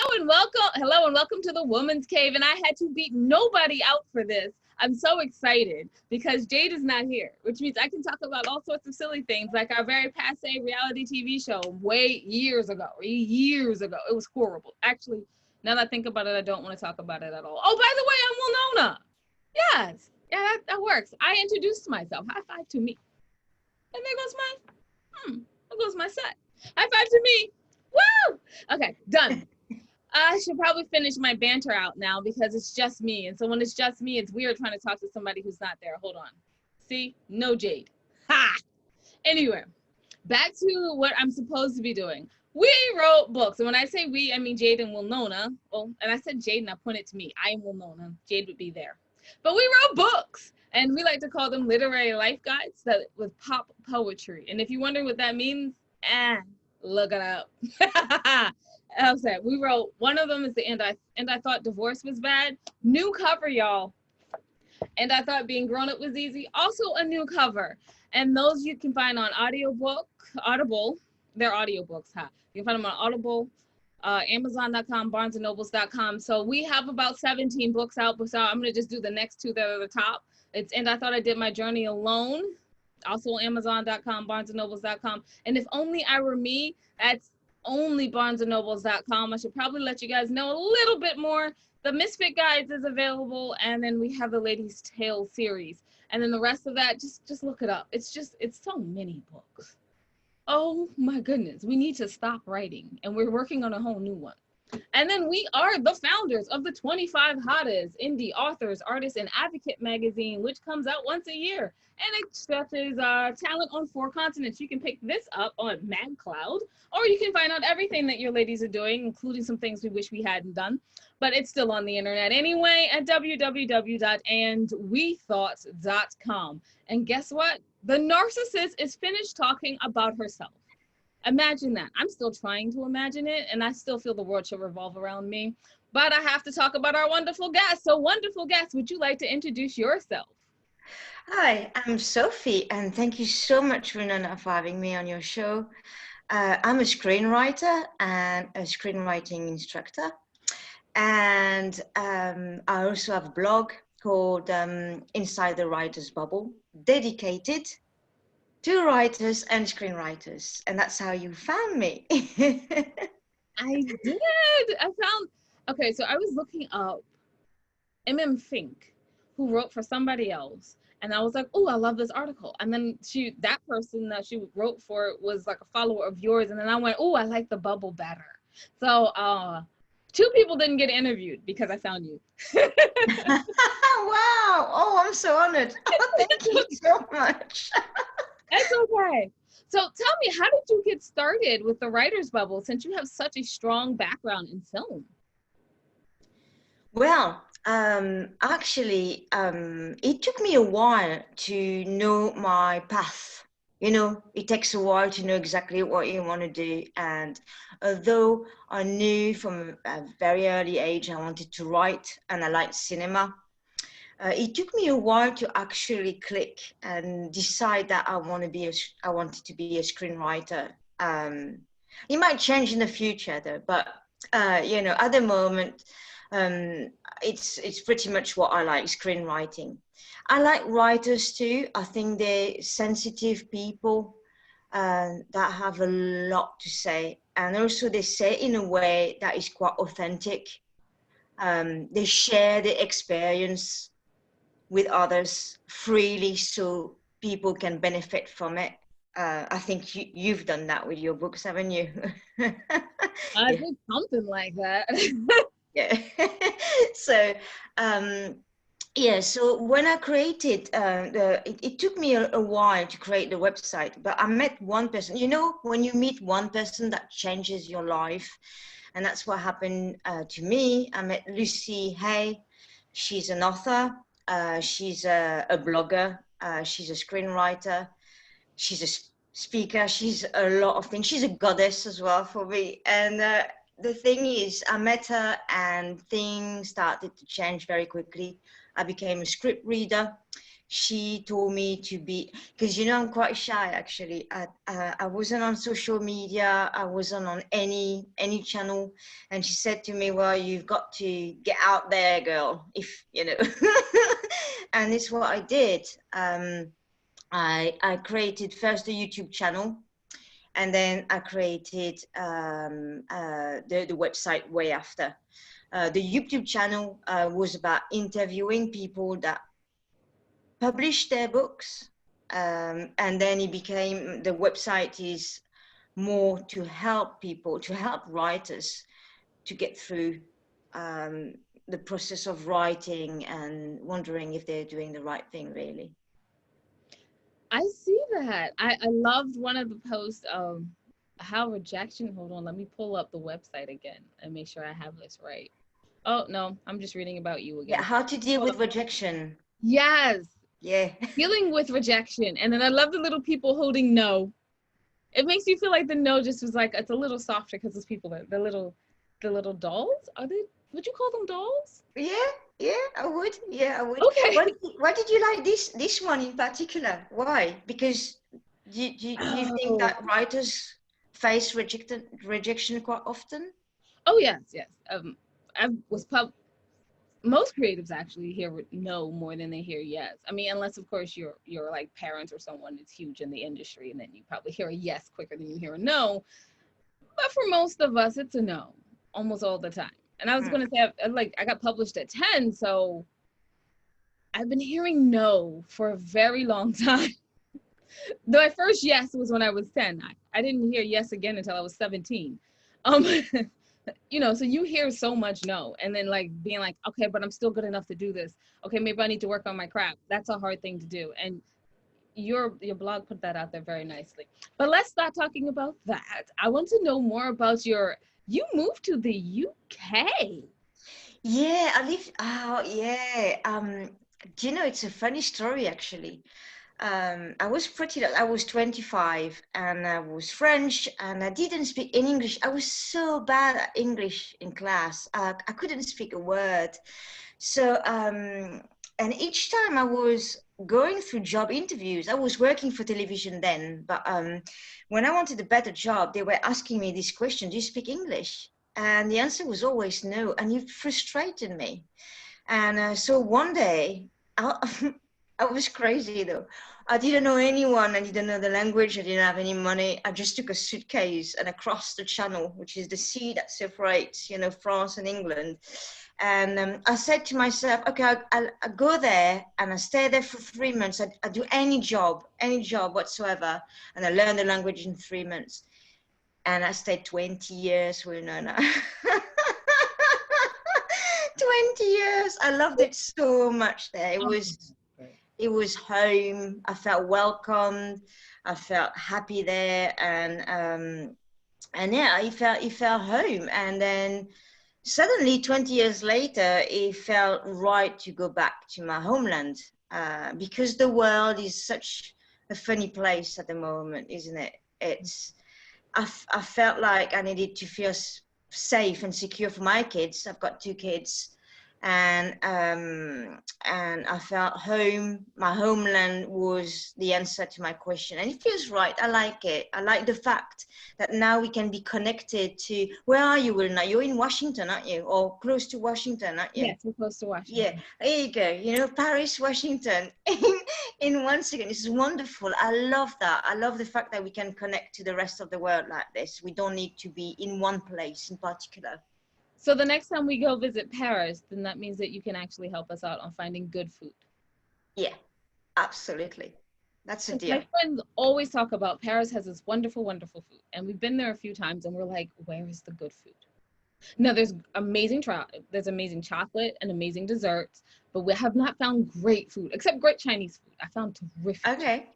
Hello and welcome to the Woman's Cave. And I had to beat nobody out for this. I'm so excited because Jade is not here, which means I can talk about all sorts of silly things like our very passe reality TV show years ago. It was horrible. Actually, now that I think about it, I don't want to talk about it at all. Oh, by the way, I'm Winona. Yes. Yeah, that works. I introduced myself. High five to me. And there goes my set. High five to me. Woo! Okay, done. I should probably finish my banter out now because it's just me. And so when it's just me, it's weird trying to talk to somebody who's not there. Hold on. See? No Jade. Ha! Anyway, back to what I'm supposed to be doing. We wrote books. And when I say we, I mean Jade and Winona. Oh, and I said Jade and I pointed to me. I am Winona. Jade would be there. But we wrote books. And we like to call them literary life guides with pop poetry. And if you're wondering what that means, look it up. Okay, we wrote, one of them is the end I thought divorce was bad. New cover, y'all. And I thought being grown up was easy. Also a new cover. And those you can find on Audible. They're audiobooks, huh? You can find them on Audible, Amazon.com, BarnesandNobles.com. So we have about 17 books out. So I'm going to just do the next two that are the top. It's And I Thought I Did My Journey Alone. Also on Amazon.com, BarnesandNobles.com. And If Only I Were Me, that's only BarnesandNobles.com. I should probably let you guys know a little bit more. The Misfit Guides is available, and then we have the Ladies' Tale series. And then the rest of that, just look it up. It's so many books. Oh my goodness, we need to stop writing, and we're working on a whole new one. And then we are the founders of the 25 Hottest Indie Authors, Artists, and Advocate magazine, which comes out once a year. And it stretches talent on 4 continents. You can pick this up on MagCloud, or you can find out everything that your ladies are doing, including some things we wish we hadn't done. But it's still on the internet anyway at www.andwethought.com. And guess what? The narcissist is finished talking about herself. Imagine that. I'm still trying to imagine it, and I still feel the world should revolve around me. But I have to talk about our wonderful guest. So, wonderful guest, would you like to introduce yourself? Hi, I'm Sophie, and thank you so much, Winona, for having me on your show. I'm a screenwriter and a screenwriting instructor. And I also have a blog called Inside the Writer's Bubble, dedicated to writers and screenwriters. And that's how you found me. I did. Okay, so I was looking up M.M. Fink, who wrote for somebody else. And I was like, oh, I love this article. And then that person that she wrote for was like a follower of yours. And then I went, oh, I like the bubble better. So 2 people didn't get interviewed because I found you. Wow. Oh, I'm so honored. Oh, thank you so much. That's okay. So tell me, how did you get started with the writer's bubble since you have such a strong background in film? Well, actually, it took me a while to know my path. You know, it takes a while to know exactly what you want to do. And although I knew from a very early age I wanted to write and I liked cinema, it took me a while to actually click and decide that I wanted to be a screenwriter. It might change in the future, though, but you know, at the moment, it's pretty much what I like, screenwriting. I like writers too. I think they're sensitive people that have a lot to say, and also they say it in a way that is quite authentic. They share their experience with others freely so people can benefit from it. I think you've done that with your books, haven't you? I did something like that. Yeah. So yeah, so when I created it took me a while to create the website, but I met one person. You know, when you meet one person that changes your life, and that's what happened to me. I met Lucy Hay. She's an author. She's a blogger. She's a screenwriter. She's a speaker. She's a lot of things. She's a goddess as well for me. And the thing is, I met her and things started to change very quickly. I became a script reader, she told me to be, because I'm quite shy actually. I wasn't on social media. I wasn't on any channel, and she said to me, "Well, you've got to get out there, girl. If you know." And it's what I did. I created first a YouTube channel, and then I created the website way after. The YouTube channel was about interviewing people that published their books, and then it became, the website is more to help people, to help writers to get through the process of writing and wondering if they're doing the right thing, really. I see that. I loved one of the posts of how rejection, hold on, let me pull up the website again and make sure I have this right. Oh, no, I'm just reading about you Yeah, again. how to deal Hold with on. rejection. Yes, Yeah. dealing with rejection. And then I love the little people holding no. It makes you feel like the no just was like, it's a little softer because those people are the little dolls. Are they, would you call them dolls? Yeah, I would. Yeah, I would. Okay. Why did you like this one in particular? Why? Because do you think Oh, that writers face rejection quite often? oh yes, yes. I was most creatives actually hear no more than they hear yes. I mean, unless of course you're like parents or someone that's huge in the industry, and then you probably hear a yes quicker than you hear a no. But for most of us, it's a no almost all the time. And I was Mm. going to say, I got published at 10, so I've been hearing no for a very long time. My first yes was when I was 10. I didn't hear yes again until I was 17. Um, so you hear so much no, and then like being like, okay, but I'm still good enough to do this. Okay, maybe I need to work on my craft. That's a hard thing to do. And your blog put that out there very nicely. But let's start talking about that. I want to know more about you moved to the UK. Yeah, I lived. Oh, yeah. Do you know, it's a funny story actually. I was 25 and I was French and I didn't speak in English. I was so bad at English in class. I couldn't speak a word. So, and each time I was going through job interviews, I was working for television then, but when I wanted a better job, they were asking me this question: do you speak English? And the answer was always no, and it frustrated me. And so one day, I, I was crazy though. I didn't know anyone. I didn't know the language. I didn't have any money. I just took a suitcase and I crossed the channel, which is the sea that separates, France and England. And I said to myself, okay, I'll go there and I stay there for 3 months. I do any job whatsoever. And I learn the language in 3 months. And I stayed 20 years with Nona. 20 years. I loved it so much there. It Oh, was it was home. I felt welcomed. I felt happy there, and yeah, it felt home. And then suddenly, 20 years later, it felt right to go back to my homeland, because the world is such a funny place at the moment, isn't it? I felt like I needed to feel safe and secure for my kids. I've got 2 kids, and I felt home. My homeland was the answer to my question, and it feels right. I like it. I like the fact that now we can be connected to. Where are you, Wilna? You're in Washington, aren't you? Or close to Washington, aren't you? yes, we're close to Yeah, Washington. there you go. Paris, Washington, in 1 second. It's wonderful. I love that. I love the fact that we can connect to the rest of the world like this. We don't need to be in one place in particular. So the next time we go visit Paris, then that means that you can actually help us out on finding good food. Yeah, absolutely. That's a Because deal. my friends always talk about Paris has this wonderful, wonderful food. And we've been there a few times and we're like, where is the good food? No, there's amazing chocolate and amazing desserts, but we have not found great food, except great Chinese food. I found terrific. Okay.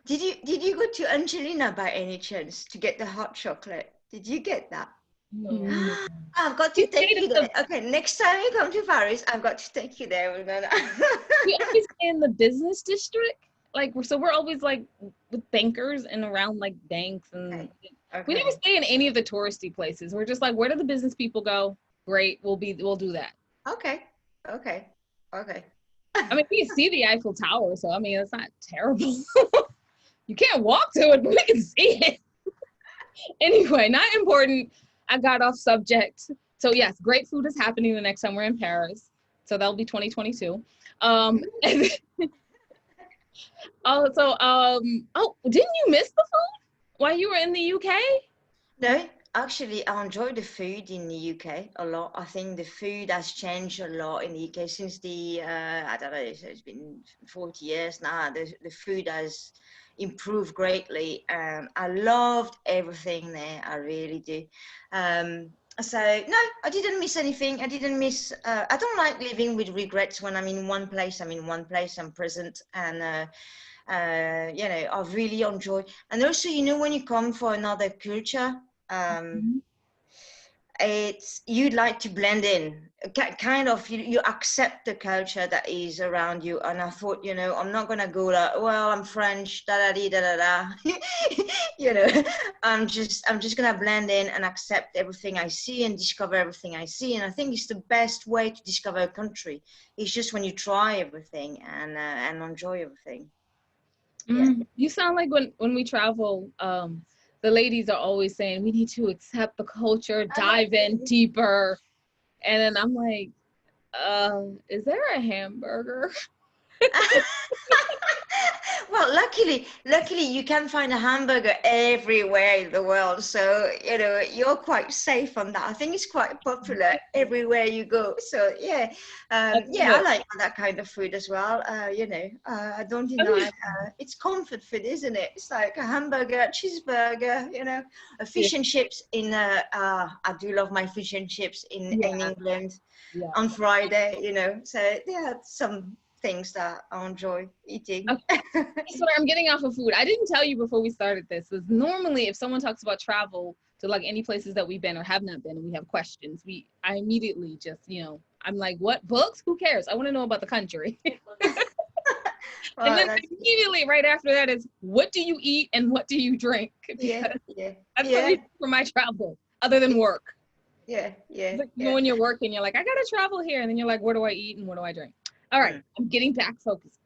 Did you go to Angelina by any chance to get the hot chocolate? Did you get that? No. I've got We to take stayed you at there. Okay, next time you come to Paris, I've got to take you there. we always stay in the business district. Like we're always like with bankers and around like banks, and Okay. we never Okay. stay in any of the touristy places. We're just like, where do the business people go? Great, we'll do that. Okay. Okay. Okay. I mean, we can see the Eiffel Tower, so I mean, it's not terrible. You can't walk to it, but we can see it. Anyway, not important. I got off subject. So yes, great food is happening the next time we're in Paris. So that'll be 2022. And also, oh, didn't you miss the food while you were in the UK? No, actually, I enjoy the food in the UK a lot. I think the food has changed a lot in the UK since I don't know, so it's been 40 years now. The food has improved greatly. I loved everything there. I really do. Um, so no, I didn't miss anything. I didn't miss. I don't like living with regrets. When I'm in one place, I'm in one place. I'm present, and I really enjoy. And also, when you come for another culture, um, Mhm. it's you'd like to blend in, kind of you accept the culture that is around you. And I thought, I'm not gonna go like, well, I'm French, da da da da da. I'm just gonna blend in and accept everything I see and discover everything I see. And I think it's the best way to discover a country. It's just when you try everything and enjoy everything. Yeah. You sound like when we travel, the ladies are always saying we need to accept the culture, dive in deeper. And then I'm like, is there a hamburger? Well, luckily you can find a hamburger everywhere in the world, so you're quite safe on that. I think it's quite popular everywhere you go. So yeah, I yeah, love I it. like that kind of food as well. I don't I mean, deny it's comfort food, isn't it? It's like a hamburger, a cheeseburger, a yeah, fish and chips in. I do love my fish and chips in yeah, England yeah. on Friday. So yeah, some things that I enjoy eating. Okay. So I'm getting off of food. I didn't tell you before we started this. Is normally if someone talks about travel to like any places that we've been or have not been, and we have questions, I immediately just I'm like, what books? Who cares? I want to know about the country. And Well, then immediately right after that is what do you eat and what do you drink? yeah, Because yeah, that's the yeah, reason for my travel, other than work. yeah, yeah, Like, yeah. when you're working, you're like, I gotta travel here, and then you're like, where do I eat and what do I drink? All right, Mm. I'm getting back focused.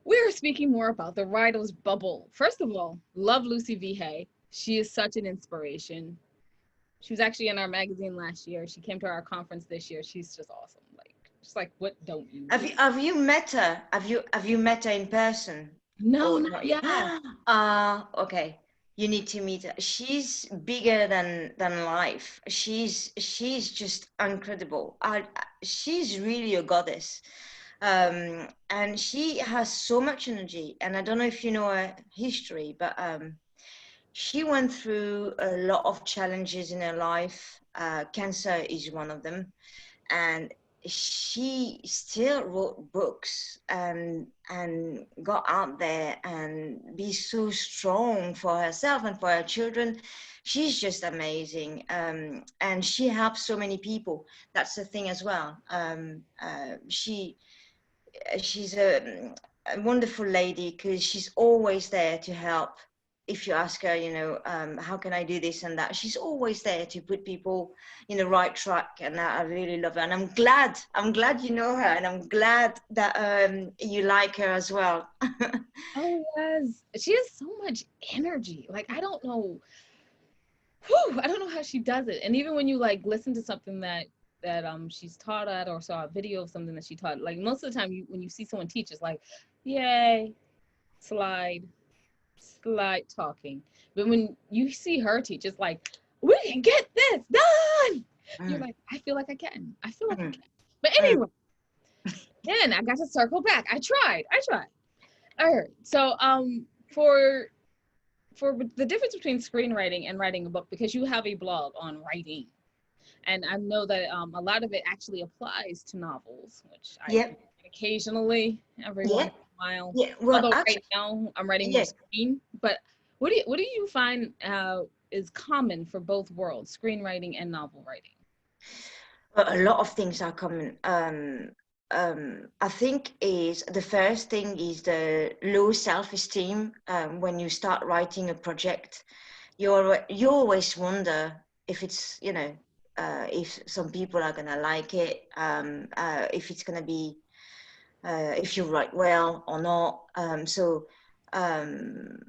We're speaking more about the writer's bubble. First of all, love Lucy V. Hay. She is such an inspiration. She was actually in our magazine last year. She came to our conference this year. She's just awesome. Like, just like, what don't you Have do? you met her? Have you met her in person No, or not not yet? yet. Okay. You need to meet her. She's bigger than life. She's just incredible. She's really a goddess. And she has so much energy. And I don't know if you know her history, but she went through a lot of challenges in her life. Cancer is one of them, and she still wrote books and got out there and be so strong for herself and for her children. She's just amazing, and she helps so many people. That's the thing as well. She's a wonderful lady because she's always there to help. If you ask her, how can I do this and that, she's always there to put people in the right track. And I really love her. And I'm glad you know her. And I'm glad that you like her as well. Oh yes, she has so much energy. Like I don't know how she does it. And even when you like listen to something that she's taught at or saw a video of something that she taught, like most of the time when you see someone teach, it's like, yay, slide, slide talking. But when you see her teach, it's like, we can get this done. You're Mm, like, I feel like I can. I feel like I mm, can. But mm. anyway, then I got to circle back. I tried. All right. So for the difference between screenwriting and writing a book, because you have a blog on writing, and I know that a lot of it actually applies to novels, which I Yep. occasionally every once Yeah. in a while. Yeah. Well, Although actually, right now I'm writing more yeah. screen, but what do you find is common for both worlds, screenwriting and novel writing? Well, a lot of things are common. I think is the first thing is the low self-esteem. When you start writing a project, you always wonder if it's if some people are gonna like it, if it's gonna be if you write well or not. Um,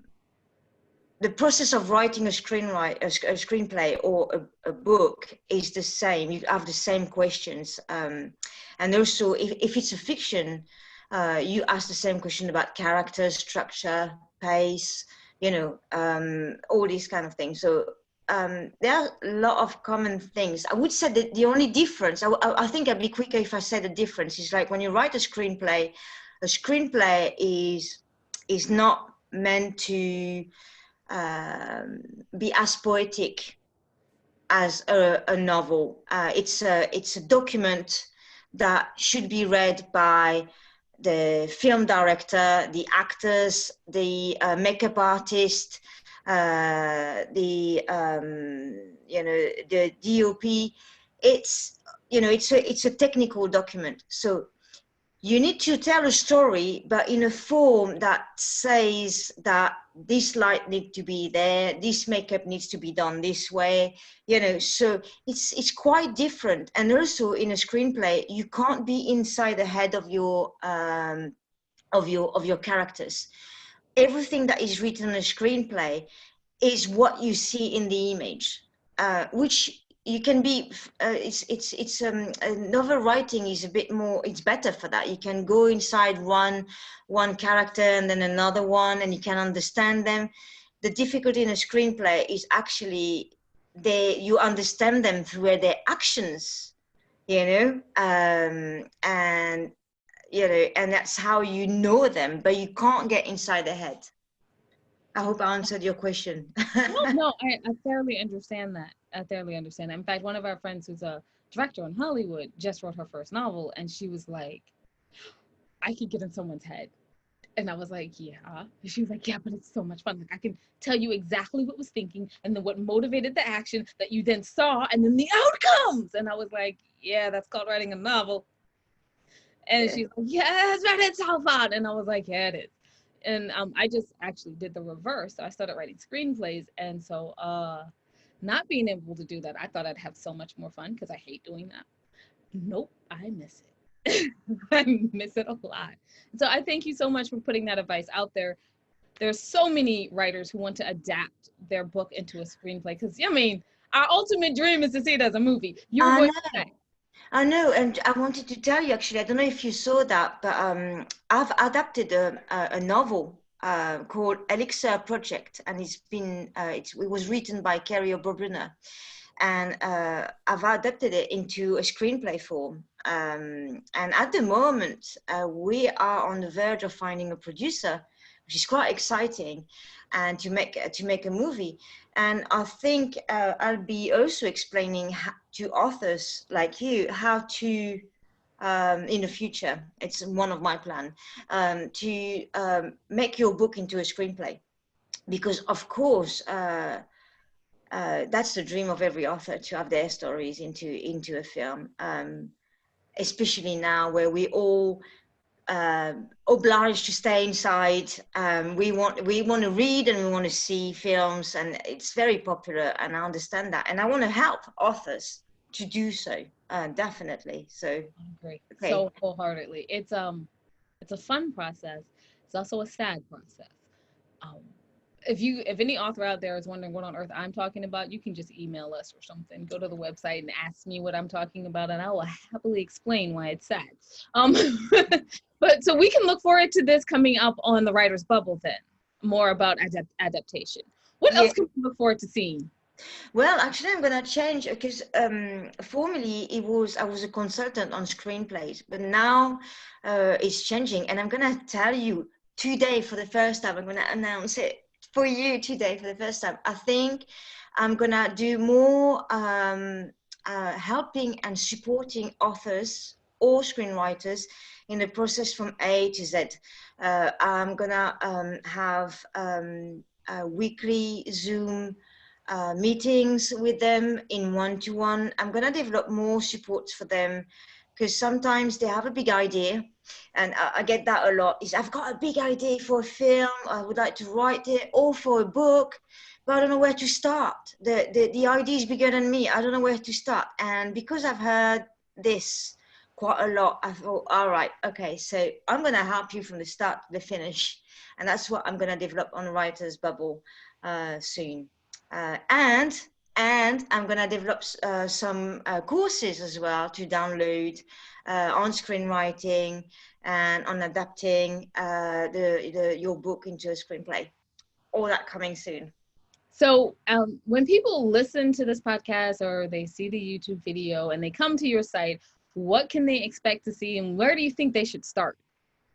the process of writing a screenplay or a book is the same. You have the same questions. And also, if it's a fiction, you ask the same question about character, structure, pace, all these kind of things. So there are a lot of common things. I would say that the only difference, I think I'd be quicker if I said the difference, is like when you write a screenplay is not meant to be as poetic as a novel. It's a document that should be read by the film director, the actors, the makeup artist, the DOP. It's a technical document. So you need to tell a story, but in a form that says that this light needs to be there, this makeup needs to be done this way, so it's quite different. And also in a screenplay, you can't be inside the head of your characters. Everything that is written in a screenplay is what you see in the image, which you can be novel writing is a bit more, it's better for that. You can go inside one character and then another one, and you can understand them. The difficulty in a screenplay is actually you understand them through their actions, and that's how you know them, but you can't get inside their head. I hope I answered your question. No, I thoroughly understand that. I thoroughly understand that. In fact, one of our friends who's a director in Hollywood just wrote her first novel, and she was like, I could get in someone's head. And I was like, yeah. And she was like, yeah, but it's so much fun. Like, I can tell you exactly what was thinking and then what motivated the action that you then saw and then the outcomes. And I was like, yeah, that's called writing a novel. And she's like, yes, but it's so fun. And I was like, yeah, it is. And I just actually did the reverse. So I started writing screenplays. And so not being able to do that, I thought I'd have so much more fun because I hate doing that. Nope, I miss it. I miss it a lot. So I thank you so much for putting that advice out there. There's so many writers who want to adapt their book into a screenplay because, I mean, our ultimate dream is to see it as a movie. You're going to say. I know, and I wanted to tell you, actually, I don't know if you saw that, but I've adapted a novel called Elixir Project, and it was written by Carrie Oberbrunner, and I've adapted it into a screenplay form. And at the moment, we are on the verge of finding a producer, which is quite exciting, and to make a movie. And I think I'll be also explaining to authors like you how to, in the future, it's one of my plans, to make your book into a screenplay. Because of course, that's the dream of every author, to have their stories into a film, especially now where we all obliged to stay inside. We want to read and we want to see films, and it's very popular, and I understand that, and I want to help authors to do so, definitely. So great. Okay. So wholeheartedly. It's a fun process. It's also a sad process. If any author out there is wondering what on earth I'm talking about, you can just email us or something. Go to the website and ask me what I'm talking about, and I will happily explain why it's sad. But so we can look forward to this coming up on the Writer's Bubble then, more about adaptation. What else can we look forward to seeing? Well, actually, I'm going to change because formerly I was a consultant on screenplays, but now it's changing, and I'm going to tell you today for the first time. I'm going to announce it for you today for the first time. I think I'm going to do more helping and supporting authors or screenwriters in the process from A to Z. I'm going to have weekly Zoom meetings with them in one-to-one. I'm going to develop more supports for them because sometimes they have a big idea, and I get that a lot, is I've got a big idea for a film, I would like to write it, or for a book, but I don't know where to start. The idea is bigger than me. I don't know where to start. And because I've heard this quite a lot. I thought, all right, okay, so I'm going to help you from the start to the finish. And that's what I'm going to develop on Writer's Bubble soon. And I'm going to develop some courses as well to download on screenwriting and on adapting your book into a screenplay. All that coming soon. So when people listen to this podcast or they see the YouTube video and they come to your site, what can they expect to see and where do you think they should start?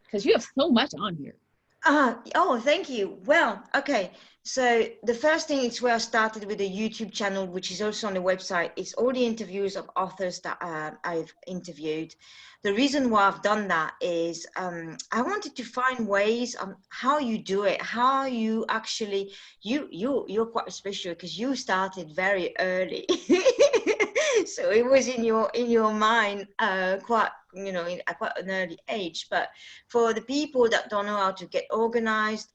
Because you have so much on here. Oh, thank you. Well, okay. So the first thing is where I started with the YouTube channel, which is also on the website. It's all the interviews of authors that I've interviewed. The reason why I've done that is I wanted to find ways on how you do it, how you actually, you're quite special because you started very early. So it was in your mind quite, at quite an early age. But for the people that don't know how to get organized,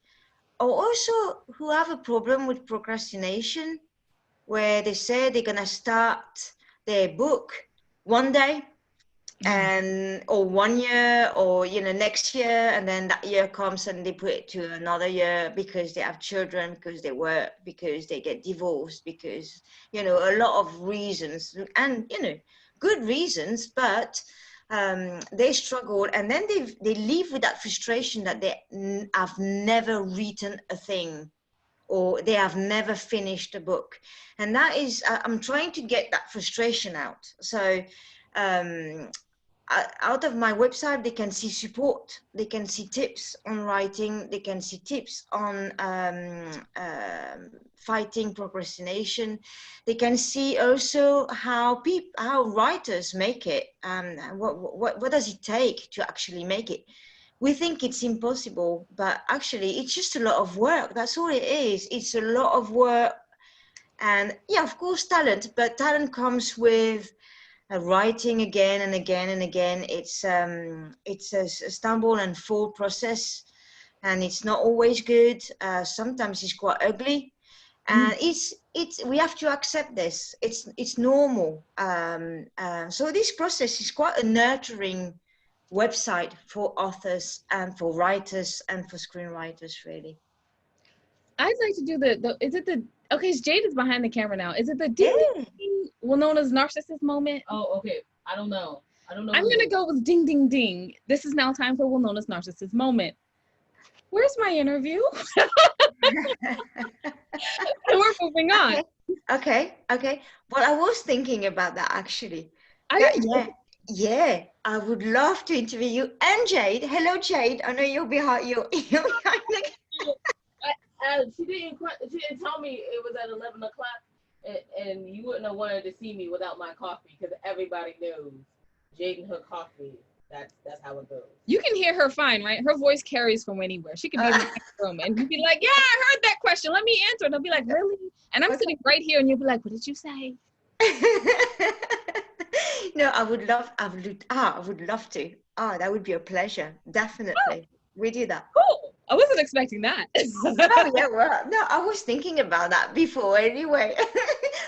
or also who have a problem with procrastination, where they say they're gonna start their book one day or 1 year or next year, and then that year comes and they put it to another year because they have children, because they work, because they get divorced, because a lot of reasons, and good reasons, but they struggle, and then they leave with that frustration that they have never written a thing, or they have never finished a book. And that is, I'm trying to get that frustration out. So out of my website, they can see support, they can see tips on writing, they can see tips on fighting procrastination. They can see also how writers make it, what does it take to actually make it. We think it's impossible, but actually it's just a lot of work. That's all it is. It's a lot of work. And yeah, of course, talent, but talent comes with writing again and again and again. It's a stumble and fall process, and it's not always good. Sometimes it's quite ugly, and we have to accept this. It's normal. So this process is quite a nurturing website for authors and for writers and for screenwriters, really. I'd like to do okay, Jade is behind the camera now. Is it the ding ding ding, well known as narcissist moment? Oh, okay. I don't know. I'm gonna go with ding ding ding. This is now time for well known as narcissist moment. Where's my interview? And we're moving on. Okay. Well, I was thinking about that actually. Yeah, I would love to interview you and Jade. Hello, Jade. I know you'll be behind the She didn't tell me it was at 11 o'clock, and you wouldn't have wanted to see me without my coffee, because everybody knows Jade and her coffee. That's how it goes. You can hear her fine, right? Her voice carries from anywhere. She could be in the next room and you'd be like, yeah, I heard that question. Let me answer. And I'll be like, really? And I'm sitting right here and you'll be like, what did you say? No, I would love to. That would be a pleasure. Definitely. We do that. Cool. I wasn't expecting that. Oh, yeah, well, no, I was thinking about that before anyway.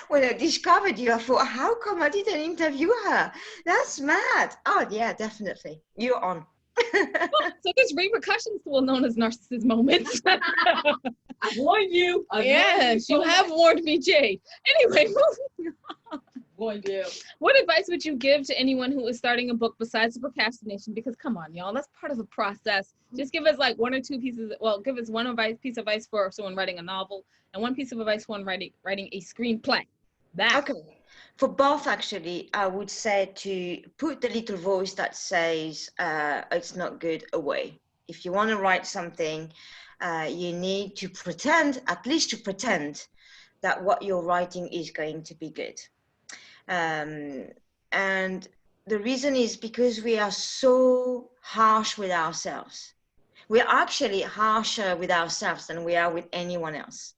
When I discovered you, I thought, how come I didn't interview her? That's mad. Oh, yeah, definitely. You're on. So there's repercussions to well known as narcissist moments. I warned you. Yes, you have warned me, Jade. Anyway, moving on. What advice would you give to anyone who is starting a book besides the procrastination? Because come on, y'all, that's part of the process. Just give us like one or two pieces. Well, give us one piece of advice for someone writing a novel, and one piece of advice for one writing a screenplay. Okay. For both, actually, I would say to put the little voice that says it's not good away. If you want to write something, you need to pretend, at least to pretend, that what you're writing is going to be good. And the reason is because we are so harsh with ourselves. We're actually harsher with ourselves than we are with anyone else.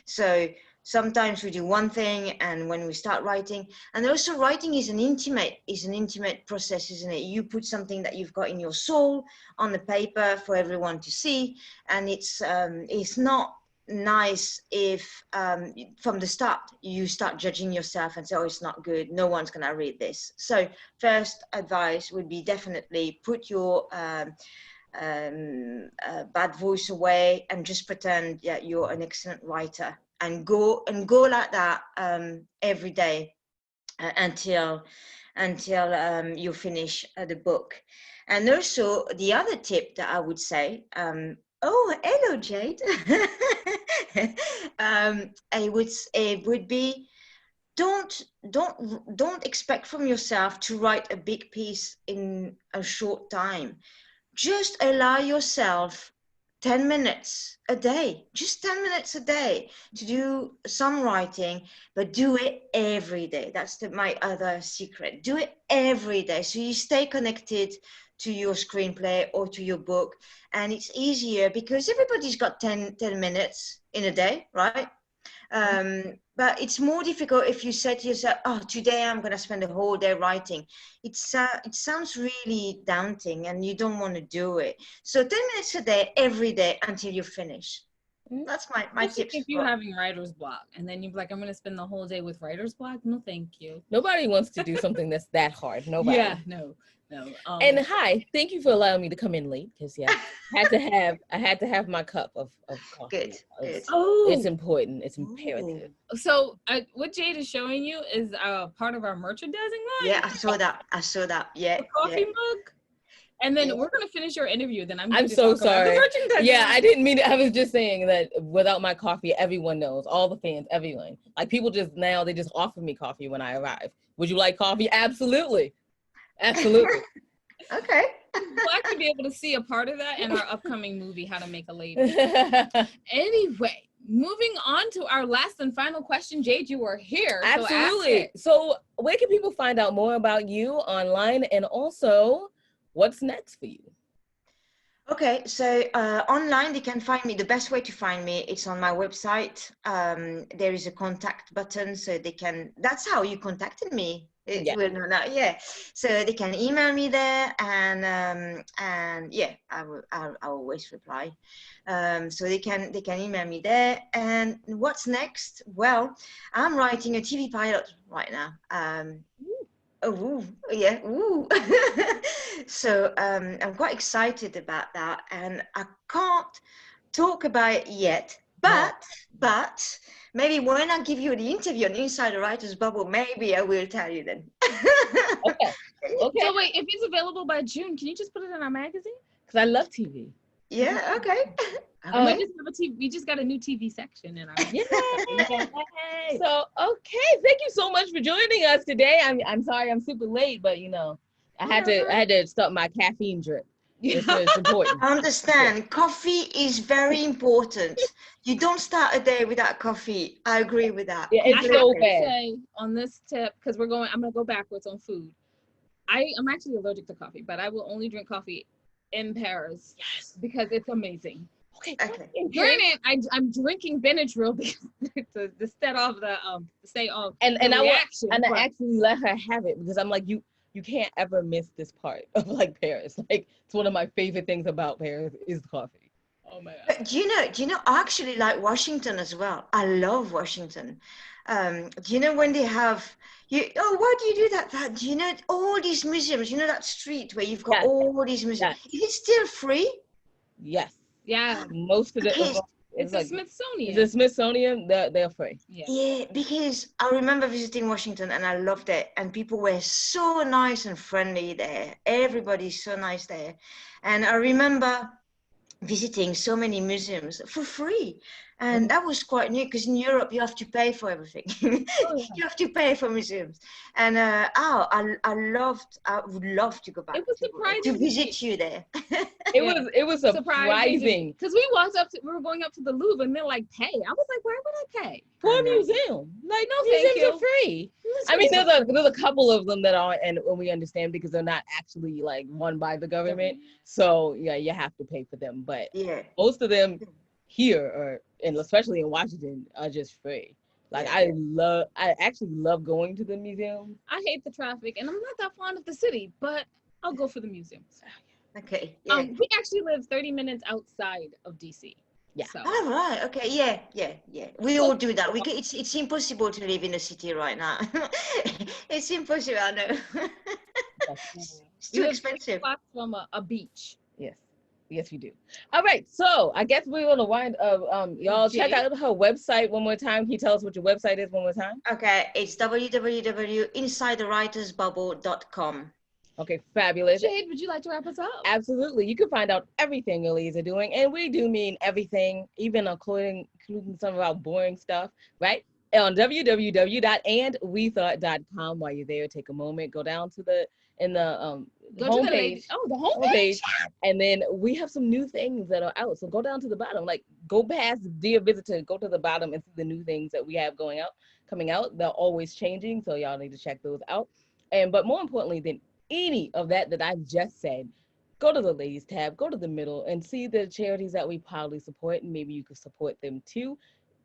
So sometimes we do one thing, and when we start writing, and also writing is an intimate process, isn't it? You put something that you've got in your soul on the paper for everyone to see, and it's not nice if from the start you start judging yourself and say, oh, it's not good, no one's gonna read this. So first advice would be definitely put your bad voice away and just pretend that you're an excellent writer, and go like that every day until you finish the book. And also the other tip that I would say, oh, hello, Jade. It would be, don't expect from yourself to write a big piece in a short time. Just allow yourself 10 minutes a day, just 10 minutes a day to do some writing, but do it every day. That's my other secret. Do it every day so you stay connected to your screenplay or to your book. And it's easier because everybody's got 10 minutes in a day, right? But it's more difficult if you say to yourself, oh, today I'm going to spend the whole day writing. It sounds really daunting and you don't want to do it. So 10 minutes a day, every day until you finish. That's my tips. If you're having writer's block and then you're like, I'm going to spend the whole day with writer's block. No, thank you. Nobody wants to do something that's that hard. Nobody. Yeah, no. And hi, thank you for allowing me to come in late, because I had to have my cup of coffee. Good. Oh, It's important. It's imperative. So what Jade is showing you is part of our merchandising line. Yeah, I saw that. Yeah. A coffee mug. And then we're gonna finish your interview. Then I'm so talk about sorry. the merchandising Yeah, line. I didn't mean it. I was just saying that without my coffee, everyone knows, all the fans, everyone. Like people they just offer me coffee when I arrive. Would you like coffee? Absolutely. Absolutely. Okay. We'll actually be able to see a part of that in our upcoming movie, How to Make a Lady. Anyway, moving on to our last and final question. Jade, you were here. Absolutely. So where can people find out more about you online, and also what's next for you? Okay, so online they can find me. The best way to find me is on my website. There is a contact button, so that's how you contacted me. Yeah. So they can email me there, and yeah, I'll always reply. So they can email me there. And what's next? Well, I'm writing a TV pilot right now. Oh, yeah. Ooh. So I'm quite excited about that, and I can't talk about it yet. But maybe when I give you the interview on Inside the Writer's Bubble, maybe I will tell you then. Okay. So wait, if it's available by June, can you just put it in our magazine? Because I love TV. Yeah. Okay. We just got a new TV section in our. Yay! So thank you so much for joining us today. I'm sorry I'm super late, but I had to start my caffeine drip. It's important. I understand. Coffee is very important. You don't start a day without coffee. I agree with that. Yeah, it's so bad. Say on this tip, because I'm going to go backwards on food. I'm actually allergic to coffee, but I will only drink coffee in Paris. Yes, because it's amazing. Okay. Granted, I'm drinking Benadryl to stay off and I actually let her have it, because I'm like, you can't ever miss this part of like Paris. Like it's one of my favorite things about Paris is coffee. Oh my God. But do you know, I actually like Washington as well. I love Washington. Do you know when they have why do you do that? Do you know all these museums? You know that street where you've got all these museums? Is it still free? Yes. Yeah. Most of the it's like Smithsonian. The Smithsonian, they're free. Yeah, because I remember visiting Washington and I loved it. And people were so nice and friendly there. Everybody's so nice there. And I remember visiting so many museums for free. And that was quite new, because in Europe you have to pay for everything. You have to pay for museums. And I would love to go back. It was surprising to visit you there. It was surprising. Because we were going up to the Louvre and they're like, pay. I was like, why would I pay? For a museum. Like, no, museums are free. I mean, there's a couple of them that are, and we understand because they're not actually like run by the government. So yeah, you have to pay for them. But most of them here and especially in Washington are just free. Like I actually love going to the museum. I hate the traffic and I'm not that fond of the city, but I'll go for the museums. Okay. We actually live 30 minutes outside of DC. Yeah. So. All right. Okay. Yeah. We all do that. It's impossible to live in a city right now. It's impossible. I know. It's too expensive. From a beach. Yes, we do. All right, so I guess we're gonna wind up. Y'all check out her website one more time. Can you tell us what your website is one more time? Okay, it's www.insidethewritersbubble.com. Okay, fabulous. Jade, would you like to wrap us up? Absolutely. You can find out everything your ladies are doing, and we do mean everything, even including some of our boring stuff, right? On www.andwethought.com. While you're there, take a moment, go down to the homepage. The homepage. And then we have some new things that are out. So go down to the bottom, like go past Dear Visitor, go to the bottom and see the new things that we have coming out. They're always changing, so y'all need to check those out. But more importantly than any of that I've just said, go to the ladies tab, go to the middle and see the charities that we proudly support, and maybe you could support them too.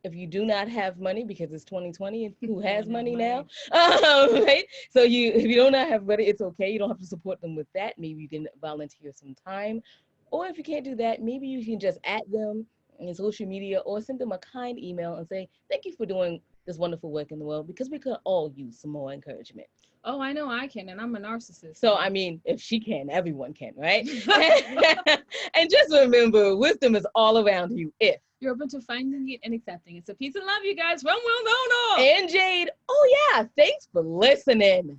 If you do not have money, because it's 2020 and who has money now, right? So if you do not have money, it's okay. You don't have to support them with that. Maybe you can volunteer some time. Or if you can't do that, maybe you can just add them in social media or send them a kind email and say, thank you for doing this wonderful work in the world, because we could all use some more encouragement. Oh, I know I can, and I'm a narcissist. So, I mean, if she can, everyone can, right? And just remember, wisdom is all around you if you're open to finding it and accepting it. So peace and love, you guys, from Will Donald and Jade. Oh, yeah. Thanks for listening.